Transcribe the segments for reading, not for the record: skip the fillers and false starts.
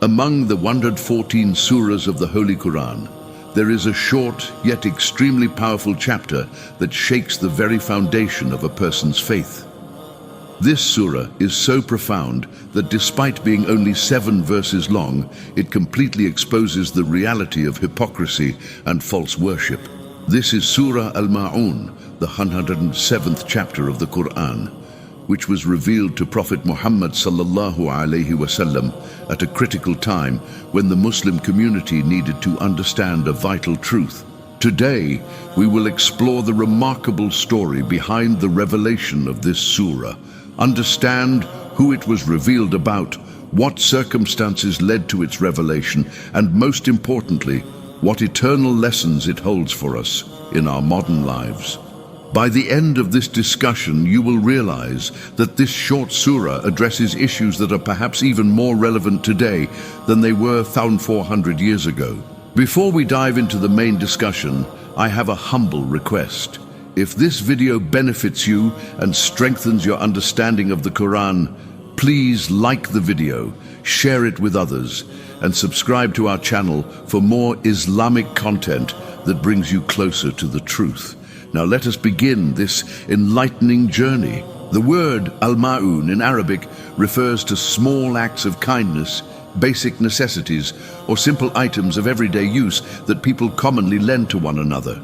Among the 114 surahs of the Holy Quran, there is a short yet extremely powerful chapter that shakes the very foundation of a person's faith. This surah is so profound that despite being only 7 verses long, it completely exposes the reality of hypocrisy and false worship. This is Surah Al-Ma'un, the 107th chapter of the Quran, which was revealed to Prophet Muhammad sallallahu alaihi wasallam at a critical time when the Muslim community needed to understand a vital truth. Today, we will explore the remarkable story behind the revelation of this surah, understand who it was revealed about, what circumstances led to its revelation, and most importantly, what eternal lessons it holds for us in our modern lives. By the end of this discussion, you will realize that this short surah addresses issues that are perhaps even more relevant today than they were 1,400 years ago. Before we dive into the main discussion, I have a humble request. If this video benefits you and strengthens your understanding of the Quran, please like the video, share it with others, and subscribe to our channel for more Islamic content that brings you closer to the truth. Now let us begin this enlightening journey. The word Al-Ma'un in Arabic refers to small acts of kindness, basic necessities, or simple items of everyday use that people commonly lend to one another.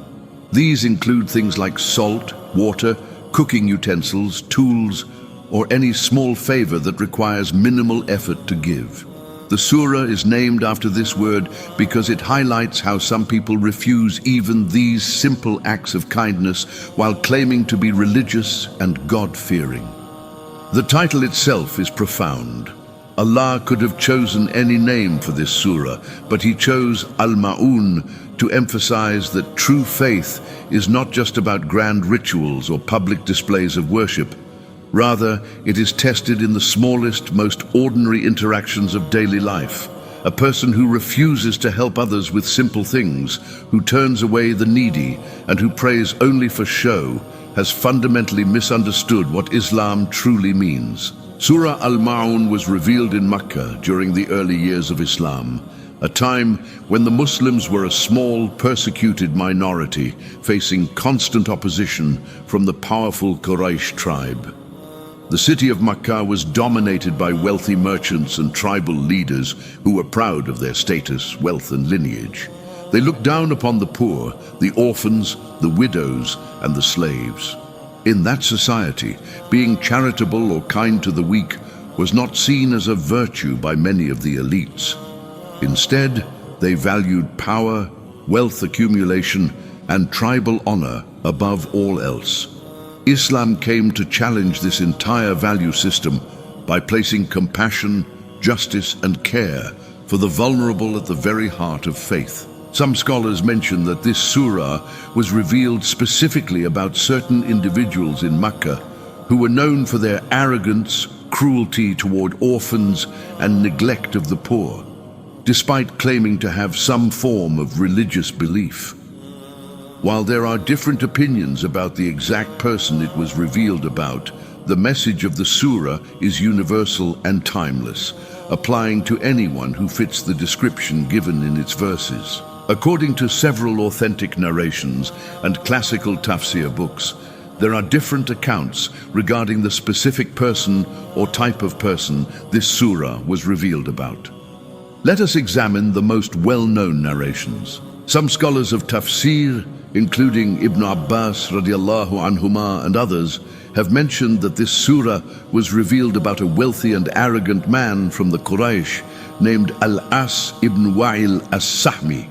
These include things like salt, water, cooking utensils, tools, or any small favor that requires minimal effort to give. The surah is named after this word because it highlights how some people refuse even these simple acts of kindness while claiming to be religious and God-fearing. The title itself is profound. Allah could have chosen any name for this surah, but He chose Al-Ma'un to emphasize that true faith is not just about grand rituals or public displays of worship. Rather, it is tested in the smallest, most ordinary interactions of daily life. A person who refuses to help others with simple things, who turns away the needy, and who prays only for show, has fundamentally misunderstood what Islam truly means. Surah Al-Ma'un was revealed in Mecca during the early years of Islam, a time when the Muslims were a small, persecuted minority facing constant opposition from the powerful Quraysh tribe. The city of Makkah was dominated by wealthy merchants and tribal leaders who were proud of their status, wealth, and lineage. They looked down upon the poor, the orphans, the widows, and the slaves. In that society, being charitable or kind to the weak was not seen as a virtue by many of the elites. Instead, they valued power, wealth accumulation, and tribal honor above all else. Islam came to challenge this entire value system by placing compassion, justice, and care for the vulnerable at the very heart of faith. Some scholars mention that this surah was revealed specifically about certain individuals in Mecca who were known for their arrogance, cruelty toward orphans, and neglect of the poor, despite claiming to have some form of religious belief. While there are different opinions about the exact person it was revealed about, the message of the surah is universal and timeless, applying to anyone who fits the description given in its verses. According to several authentic narrations and classical Tafsir books, there are different accounts regarding the specific person or type of person this surah was revealed about. Let us examine the most well-known narrations. Some scholars of Tafsir, including Ibn Abbas radiallahu anhuma and others, have mentioned that this surah was revealed about a wealthy and arrogant man from the Quraysh named Al-As ibn Wa'il as-Sahmi.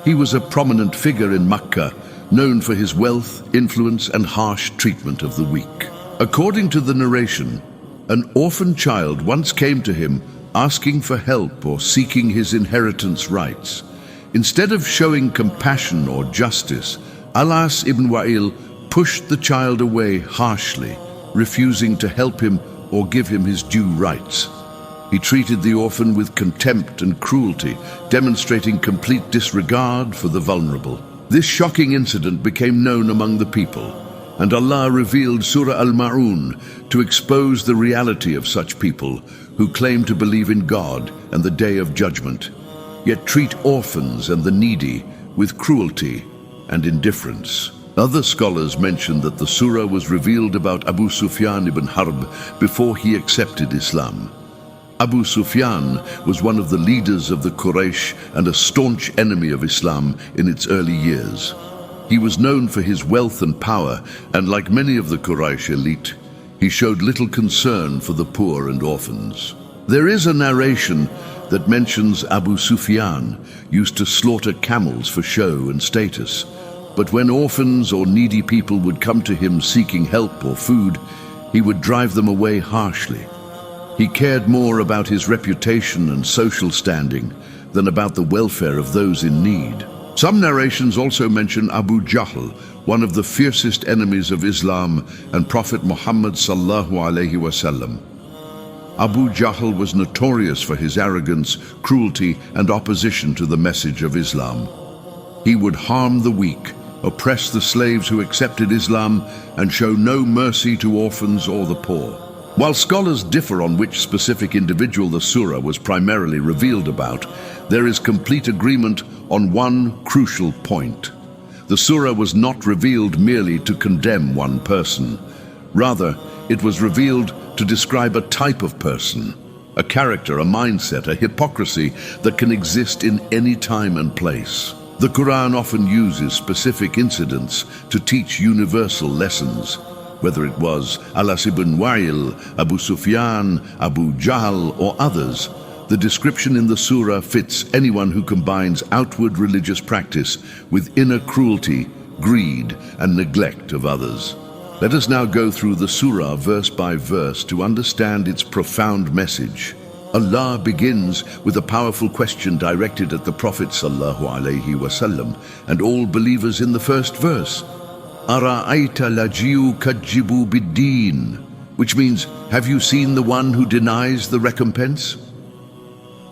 He was a prominent figure in Makkah, known for his wealth, influence, and harsh treatment of the weak. According to the narration, an orphan child once came to him asking for help or seeking his inheritance rights. Instead of showing compassion or justice, Al-As ibn Wa'il pushed the child away harshly, refusing to help him or give him his due rights. He treated the orphan with contempt and cruelty, demonstrating complete disregard for the vulnerable. This shocking incident became known among the people, And Allah revealed Surah Al-Ma'un to expose the reality of such people who claim to believe in God and the Day of Judgment, yet treat orphans and the needy with cruelty and indifference. Other scholars mention that the surah was revealed about Abu Sufyan ibn Harb before he accepted Islam. Abu Sufyan was one of the leaders of the Quraysh and a staunch enemy of Islam in its early years. He was known for his wealth and power, and like many of the Quraysh elite, he showed little concern for the poor and orphans. There is a narration that mentions Abu Sufyan used to slaughter camels for show and status, but when orphans or needy people would come to him seeking help or food, he would drive them away harshly. He cared more about his reputation and social standing than about the welfare of those in need. Some narrations also mention Abu Jahl, one of the fiercest enemies of Islam and Prophet Muhammad sallallahu alaihi wasallam. Abu Jahl was notorious for his arrogance, cruelty, and opposition to the message of Islam. He would harm the weak, oppress the slaves who accepted Islam, and show no mercy to orphans or the poor. While scholars differ on which specific individual the surah was primarily revealed about, there is complete agreement on one crucial point. The surah was not revealed merely to condemn one person. Rather, it was revealed to describe a type of person, a character, a mindset, a hypocrisy that can exist in any time and place. The Quran often uses specific incidents to teach universal lessons. Whether it was Alas ibn Wa'il, Abu Sufyan, Abu Jahl, or others, the description in the surah fits anyone who combines outward religious practice with inner cruelty, greed, and neglect of others. Let us now go through the surah verse by verse to understand its profound message. Allah begins with a powerful question directed at the Prophet sallallahu alaihi wasallam and all believers in the first verse. Ara'ayta lajiu kajibu bid-Deen, which means, have you seen the one who denies the recompense?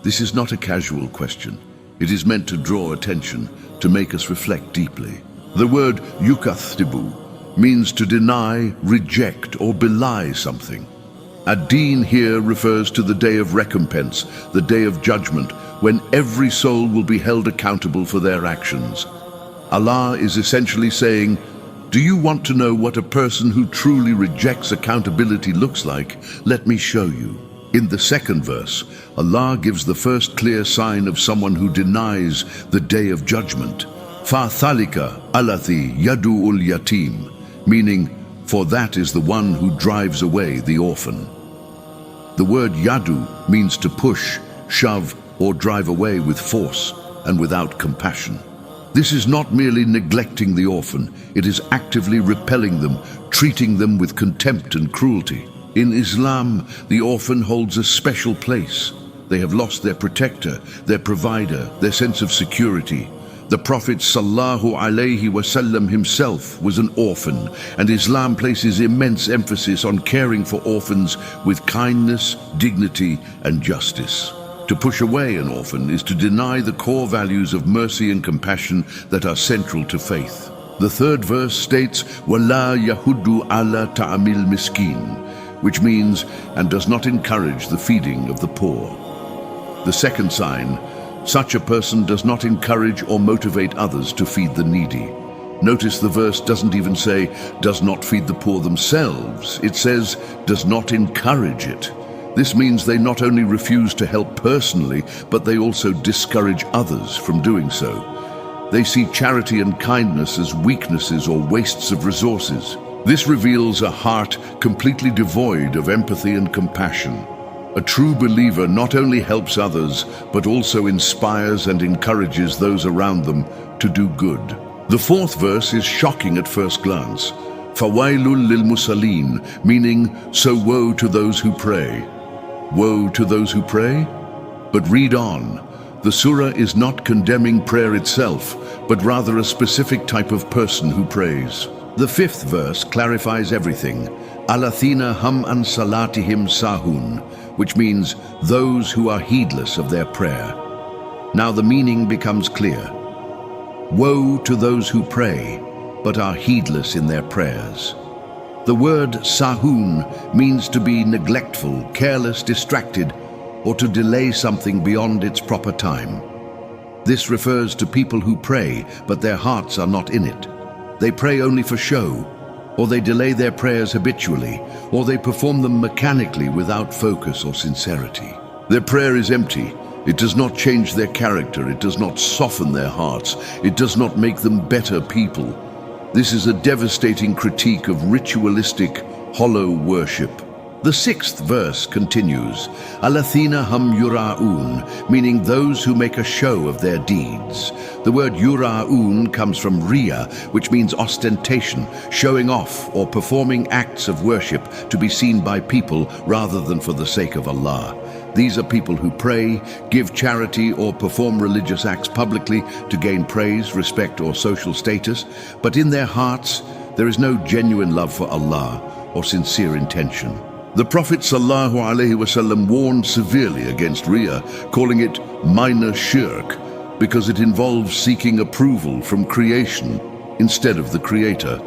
This is not a casual question. It is meant to draw attention, to make us reflect deeply. The word yukathribu means to deny, reject, or belie something. Ad-Deen here refers to the day of recompense, the day of judgment, when every soul will be held accountable for their actions. Allah is essentially saying, do you want to know what a person who truly rejects accountability looks like? Let me show you. In the second verse, Allah gives the first clear sign of someone who denies the day of judgment. Fa-thalika alathi yadu'ul yatim, meaning, for that is the one who drives away the orphan. The word yadu means to push, shove, or drive away with force and without compassion. This is not merely neglecting the orphan, it is actively repelling them, treating them with contempt and cruelty. In Islam, the orphan holds a special place. They have lost their protector, their provider, their sense of security. The Prophet sallallahu alaihi wasallam himself was an orphan, and Islam places immense emphasis on caring for orphans with kindness, dignity, and justice. To push away an orphan is to deny the core values of mercy and compassion that are central to faith. The third verse states, وَلَا يَهُدُّ عَلَى تَعْمِلْ مِسْكِينَ, which means, and does not encourage the feeding of the poor. The second sign, such a person does not encourage or motivate others to feed the needy. Notice the verse doesn't even say, does not feed the poor themselves. It says, does not encourage it. This means they not only refuse to help personally, but they also discourage others from doing so. They see charity and kindness as weaknesses or wastes of resources. This reveals a heart completely devoid of empathy and compassion. A true believer not only helps others, but also inspires and encourages those around them to do good. The fourth verse is shocking at first glance. Fawailul lil musallin, meaning, so woe to those who pray. Woe to those who pray? But read on. The surah is not condemning prayer itself, but rather a specific type of person who prays. The fifth verse clarifies everything. Alathina hum an salatihim sahun, which means those who are heedless of their prayer. Now the meaning becomes clear. Woe to those who pray, but are heedless in their prayers. The word sahun means to be neglectful, careless, distracted, or to delay something beyond its proper time. This refers to people who pray, but their hearts are not in it. They pray only for show, or they delay their prayers habitually, or they perform them mechanically without focus or sincerity. Their prayer is empty. It does not change their character. It does not soften their hearts. It does not make them better people. This is a devastating critique of ritualistic, hollow worship. The 6th verse continues, Alathina hum yura'un, meaning those who make a show of their deeds. The word yura'un comes from riya, which means ostentation, showing off or performing acts of worship to be seen by people rather than for the sake of Allah. These are people who pray, give charity, or perform religious acts publicly to gain praise, respect, or social status, but in their hearts there is no genuine love for Allah or sincere intention. The Prophet ﷺ warned severely against riya, calling it minor shirk, because it involves seeking approval from creation instead of the Creator.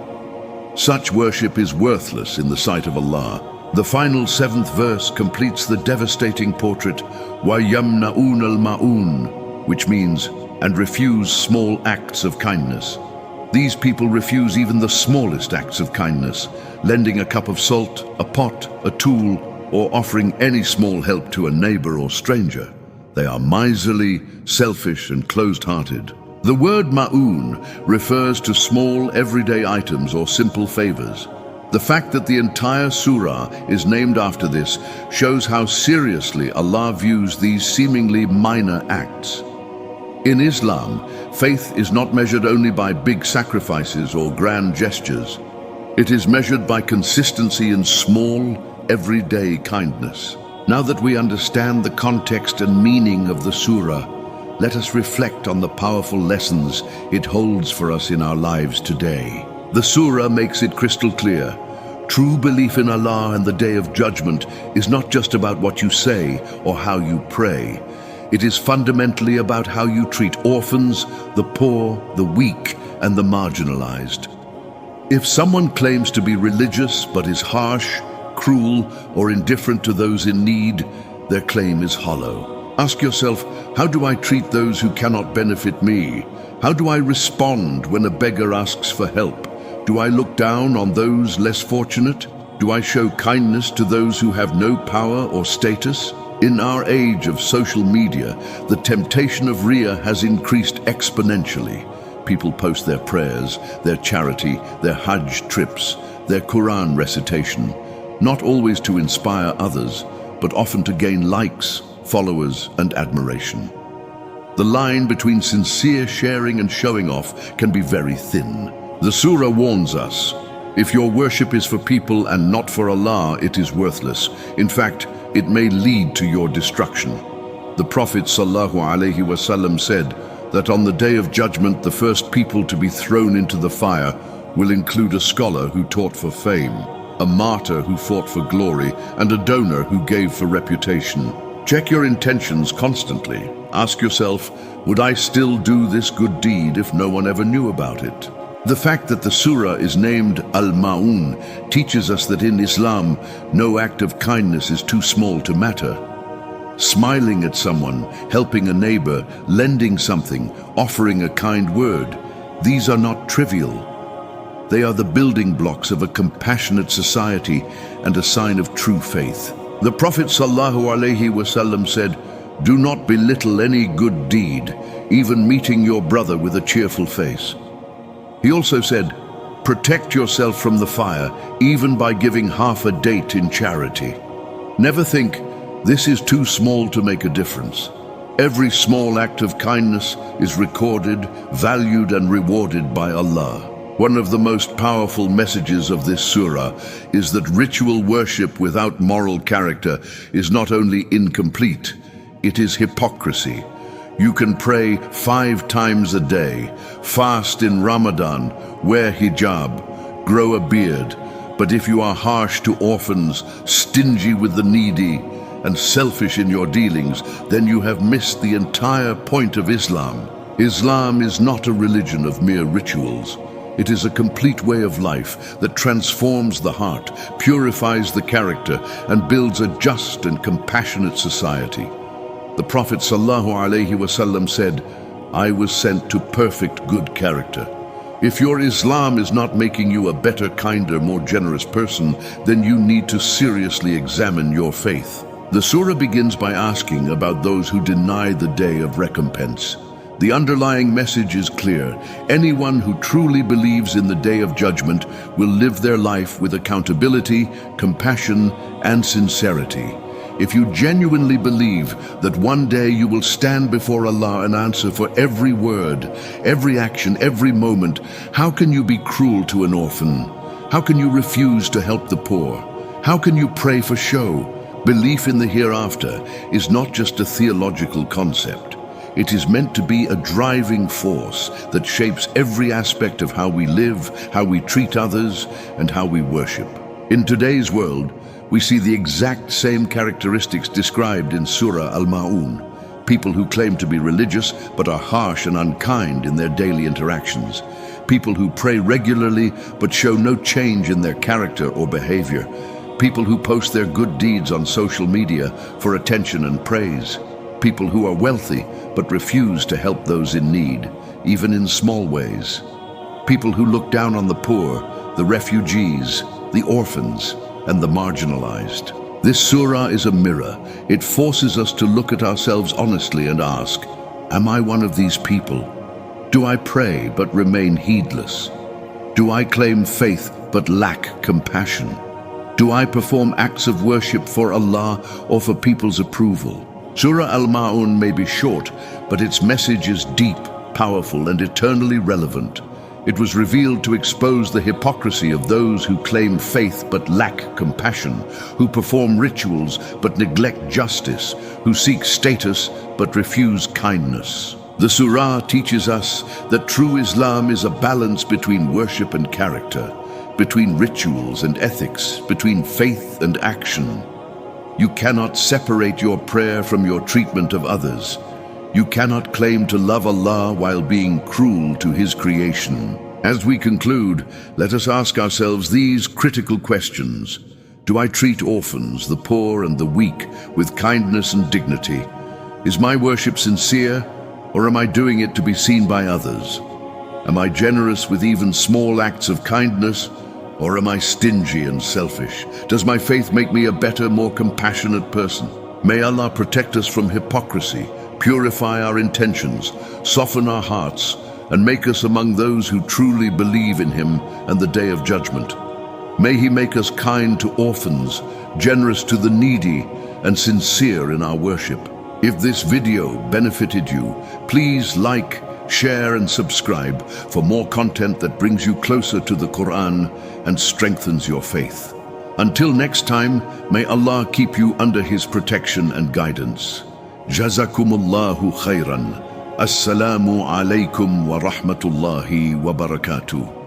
Such worship is worthless in the sight of Allah. The final 7th verse completes the devastating portrait, وَيَمْنَعُونَ الْمَعُونَ, which means, and refuse small acts of kindness. These people refuse even the smallest acts of kindness, lending a cup of salt, a pot, a tool, or offering any small help to a neighbor or stranger. They are miserly, selfish, and closed-hearted. The word ma'un refers to small, everyday items or simple favors. The fact that the entire surah is named after this shows how seriously Allah views these seemingly minor acts. In Islam, faith is not measured only by big sacrifices or grand gestures. It is measured by consistency in small, everyday kindness. Now that we understand the context and meaning of the surah, let us reflect on the powerful lessons it holds for us in our lives today. The surah makes it crystal clear. True belief in Allah and the Day of Judgment is not just about what you say or how you pray. It is fundamentally about how you treat orphans, the poor, the weak, and the marginalized. If someone claims to be religious but is harsh, cruel, or indifferent to those in need, their claim is hollow. Ask yourself, how do I treat those who cannot benefit me? How do I respond when a beggar asks for help? Do I look down on those less fortunate? Do I show kindness to those who have no power or status? In our age of social media, the temptation of riya has increased exponentially. People post their prayers, their charity, their Hajj trips, their Quran recitation, not always to inspire others, but often to gain likes, followers, and admiration. The line between sincere sharing and showing off can be very thin. The surah warns us, if your worship is for people and not for Allah, it is worthless. In fact, it may lead to your destruction. The Prophet ﷺ said that on the Day of Judgment, the first people to be thrown into the fire will include a scholar who taught for fame, a martyr who fought for glory, and a donor who gave for reputation. Check your intentions constantly. Ask yourself, would I still do this good deed if no one ever knew about it? The fact that the surah is named Al-Ma'un teaches us that in Islam, no act of kindness is too small to matter. Smiling at someone, helping a neighbor, lending something, offering a kind word, these are not trivial. They are the building blocks of a compassionate society and a sign of true faith. The Prophet ﷺ said, "Do not belittle any good deed, even meeting your brother with a cheerful face." He also said, "Protect yourself from the fire, even by giving half a date in charity." Never think, this is too small to make a difference. Every small act of kindness is recorded, valued, and rewarded by Allah. One of the most powerful messages of this surah is that ritual worship without moral character is not only incomplete, it is hypocrisy. You can pray 5 times a day, fast in Ramadan, wear hijab, grow a beard, but if you are harsh to orphans, stingy with the needy, and selfish in your dealings, then you have missed the entire point of Islam. Islam is not a religion of mere rituals. It is a complete way of life that transforms the heart, purifies the character, and builds a just and compassionate society. The Prophet ﷺ said, "I was sent to perfect good character." If your Islam is not making you a better, kinder, more generous person, then you need to seriously examine your faith. The surah begins by asking about those who deny the day of recompense. The underlying message is clear. Anyone who truly believes in the day of judgment will live their life with accountability, compassion, and sincerity. If you genuinely believe that one day you will stand before Allah and answer for every word, every action, every moment, how can you be cruel to an orphan? How can you refuse to help the poor? How can you pray for show? Belief in the hereafter is not just a theological concept. It is meant to be a driving force that shapes every aspect of how we live, how we treat others, and how we worship. In today's world, we see the exact same characteristics described in Surah Al-Ma'un. People who claim to be religious but are harsh and unkind in their daily interactions. People who pray regularly but show no change in their character or behavior. People who post their good deeds on social media for attention and praise. People who are wealthy but refuse to help those in need, even in small ways. People who look down on the poor, the refugees, the orphans, and the marginalized. This surah is a mirror. It forces us to look at ourselves honestly and ask, am I one of these people? Do I pray but remain heedless? Do I claim faith but lack compassion? Do I perform acts of worship for Allah or for people's approval? Surah Al-Ma'un may be short, but its message is deep, powerful, and eternally relevant. It was revealed to expose the hypocrisy of those who claim faith but lack compassion, who perform rituals but neglect justice, who seek status but refuse kindness. The surah teaches us that true Islam is a balance between worship and character, between rituals and ethics, between faith and action. You cannot separate your prayer from your treatment of others. You cannot claim to love Allah while being cruel to His creation. As we conclude, let us ask ourselves these critical questions. Do I treat orphans, the poor and the weak with kindness and dignity? Is my worship sincere, or am I doing it to be seen by others? Am I generous with even small acts of kindness, or am I stingy and selfish? Does my faith make me a better, more compassionate person? May Allah protect us from hypocrisy, purify our intentions, soften our hearts, and make us among those who truly believe in Him and the day of judgment. May He make us kind to orphans, generous to the needy, and sincere in our worship. If this video benefited you, please like, share, and subscribe for more content that brings you closer to the Quran and strengthens your faith. Until next time, may Allah keep you under His protection and guidance. Jazakumullahu khairan. Assalamu alaikum wa rahmatullahi wa barakatuh.